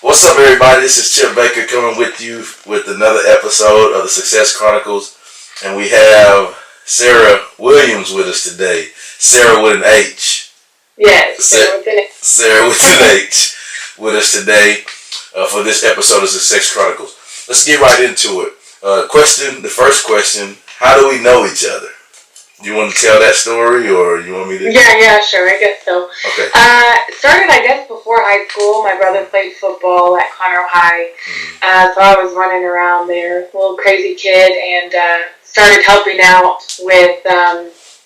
What's up, everybody? This is Chip Baker coming with you with another episode of the Success Chronicles, and we have Sarah Williams with us today. Sarah with an H. Yes, Sarah with an H. Sarah with an H with us today for this episode of Success Chronicles. Let's get right into it. The first question: how do we know each other? Do you want to tell that story, or you want me to? Yeah, sure. I guess so. Okay. It started, I guess, before high school. My brother played football at Conroe High, so I was running around there, little crazy kid, and started helping out with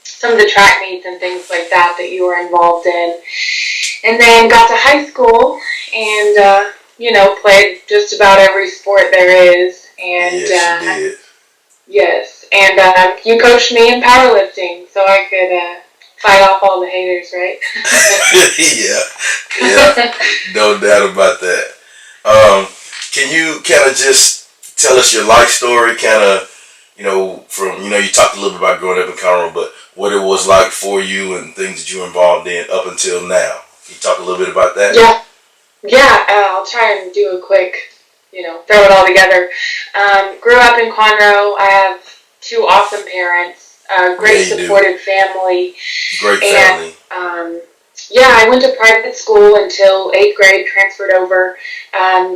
some of the track meets and things like that you were involved in. And then got to high school and, played just about every sport there is. And, yes, you did. Yes, and you coached me in powerlifting, so I could fight off all the haters, right? yeah, no doubt about that. Can you kind of just tell us your life story, kind of, from, you talked a little bit about growing up in Conroe, but what it was like for you and things that you were involved in up until now. Can you talk a little bit about that? Yeah, I'll try and do a quick, throw it all together. Grew up in Conroe. I have two awesome parents, a great supportive family. Great family. And, I went to private school until 8th grade, transferred over,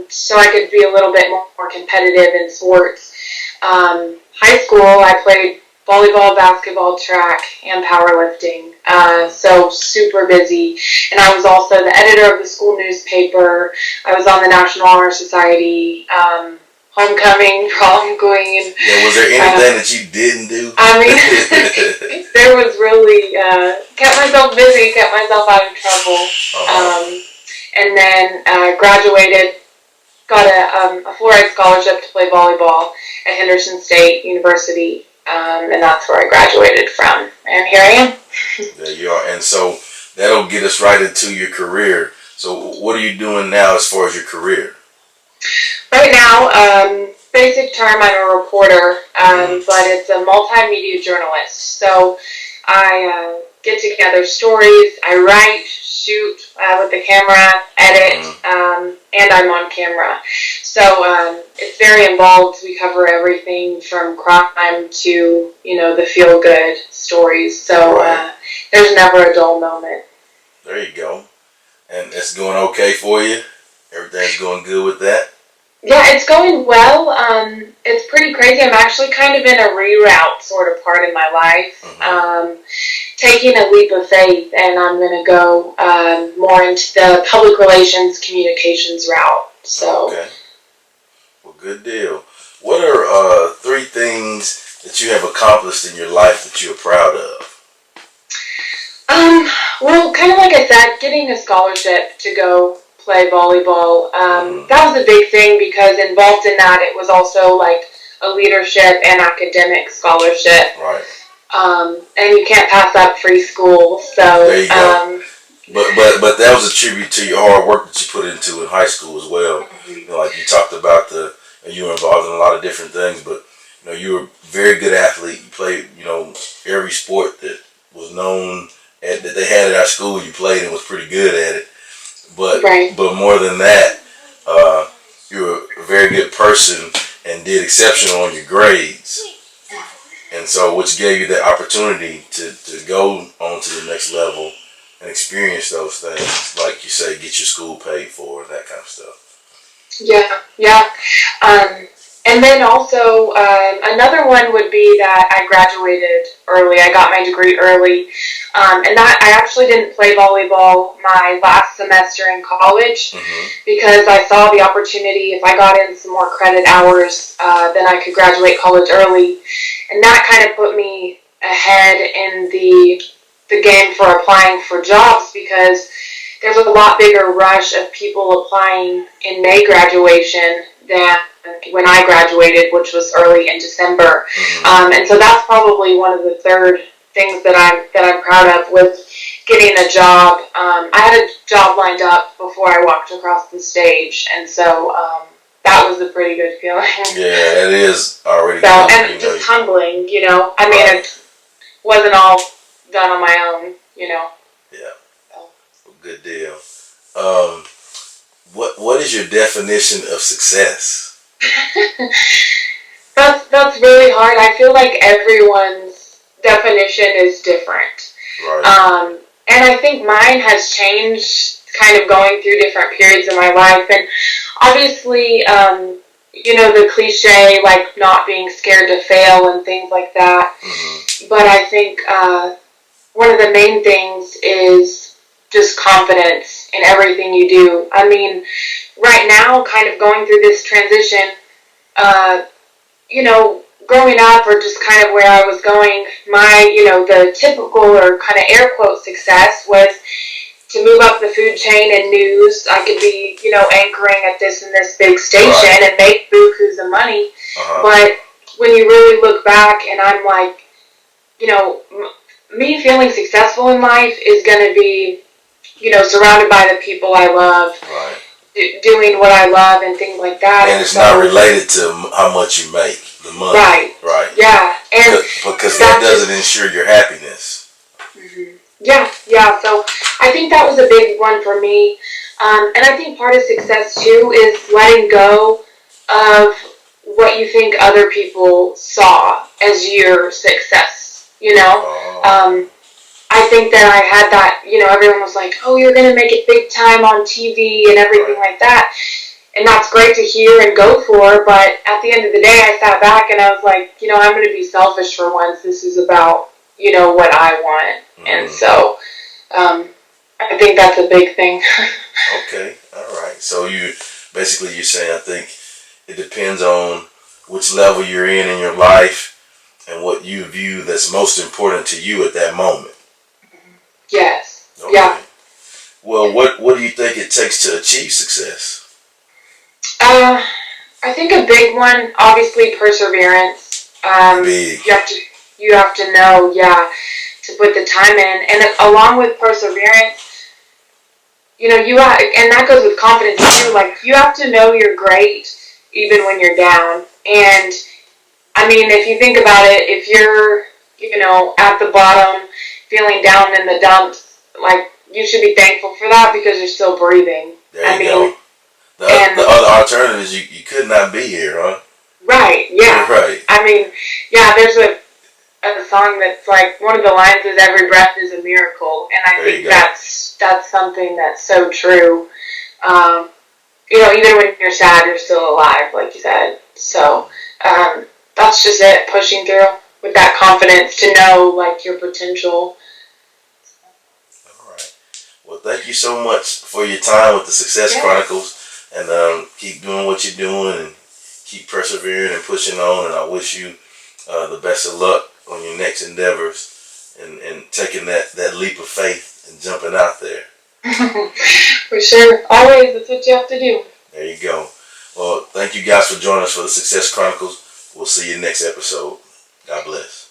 so I could be a little bit more competitive in sports. High school, I played volleyball, basketball, track, and powerlifting. So super busy. And I was also the editor of the school newspaper. I was on the National Honor Society, homecoming, prom queen. Yeah, was there anything that you didn't do? I mean, there was really, kept myself busy, kept myself out of trouble. And then graduated, got a fluoride scholarship to play volleyball at Henderson State University. And that's where I graduated from. And here I am. There you are. And so that'll get us right into your career. So what are you doing now as far as your career? Right now, basic term, I'm a reporter, but it's a multimedia journalist. So I get together stories, I write, shoot with the camera, edit, and I'm on camera. So it's very involved. We cover everything from crime to, the feel-good stories. So there's never a dull moment. There you go. And it's going okay for you? Everything's going good with that? Yeah, it's going well. It's pretty crazy. I'm actually kind of in a reroute sort of part in my life. Taking a leap of faith, and I'm going to go more into the public relations communications route. So. Okay. Well, good deal. What are 3 things that you have accomplished in your life that you're proud of? Well, kind of like I said, getting a scholarship to go play volleyball. That was a big thing because involved in that it was also like a leadership and academic scholarship. Right. And you can't pass up free school. So there you go. But that was a tribute to your hard work that you put into in high school as well. Like you talked about you were involved in a lot of different things, but you were a very good athlete. You played every sport that was known that they had at our school. You played and was pretty good at it. But more than that, you were a very good person and did exceptional on your grades. And so which gave you the opportunity to go on to the next level and experience those things, like you say, get your school paid for and that kind of stuff. Yeah. And then also, another one would be that I graduated early. I got my degree early. And that I actually didn't play volleyball my last semester in college because I saw the opportunity. If I got in some more credit hours, then I could graduate college early. And that kind of put me ahead in the game for applying for jobs because there's a lot bigger rush of people applying in May graduation than when I graduated, which was early in December. And so that's probably one of the third things that I'm proud of with getting a job. I had a job lined up before I walked across the stage, and so that was a pretty good feeling. Yeah, it is already. So, and just humbling, you know. I mean, it wasn't all done on my own, you know. Yeah. So. Good deal. What is your definition of success? That's really hard. I feel like everyone's definition is different. Right. And I think mine has changed kind of going through different periods of my life. And obviously, you know, the cliche, like not being scared to fail and things like that. But I think one of the main things is just confidence in everything you do. I mean, right now, kind of going through this transition, you know, growing up or just kind of where I was going, my, you know, the typical or kind of air quote success was to move up the food chain in news. I could be, you know, anchoring at this and this big station and make bukus of money. But when you really look back and I'm like, you know, me feeling successful in life is going to be, you know, surrounded by the people I love, doing what I love and things like that. And it's not related to how much you make, the money. Right. Yeah. And because that doesn't ensure your happiness. Yeah. So I think that was a big one for me. And I think part of success too is letting go of what you think other people saw as your success, you know? I think that I had that, you know, everyone was like, oh, you're going to make it big time on TV and everything like that. And that's great to hear and go for. But at the end of the day, I sat back and I was like, you know, I'm going to be selfish for once. This is about, you know, what I want. And so I think that's a big thing. Okay. All right. So you're saying, I think it depends on which level you're in your life and what you view that's most important to you at that moment. Yes. Okay. Yeah. Well, what do you think it takes to achieve success? I think a big one, obviously, perseverance. Big. You have to know, to put the time in, and along with perseverance, you know, and that goes with confidence too. Like you have to know you're great even when you're down. And I mean, if you think about it, if you're, you know, at the bottom, feeling down in the dumps, like you should be thankful for that because you're still breathing. There you go. The other alternative is you could not be here, huh? Right. Yeah. Right. I mean, yeah. There's a song that's like one of the lines is "Every breath is a miracle," and I think that's something that's so true. You know, even when you're sad, you're still alive, like you said. So that's just it, pushing through with that confidence to know like your potential. All right. Well, thank you so much for your time with the Success Chronicles, and keep doing what you're doing and keep persevering and pushing on. And I wish you the best of luck on your next endeavors and taking that leap of faith and jumping out there. For sure. Always, that's what you have to do. There you go. Well, thank you guys for joining us for the Success Chronicles. We'll see you next episode. God bless.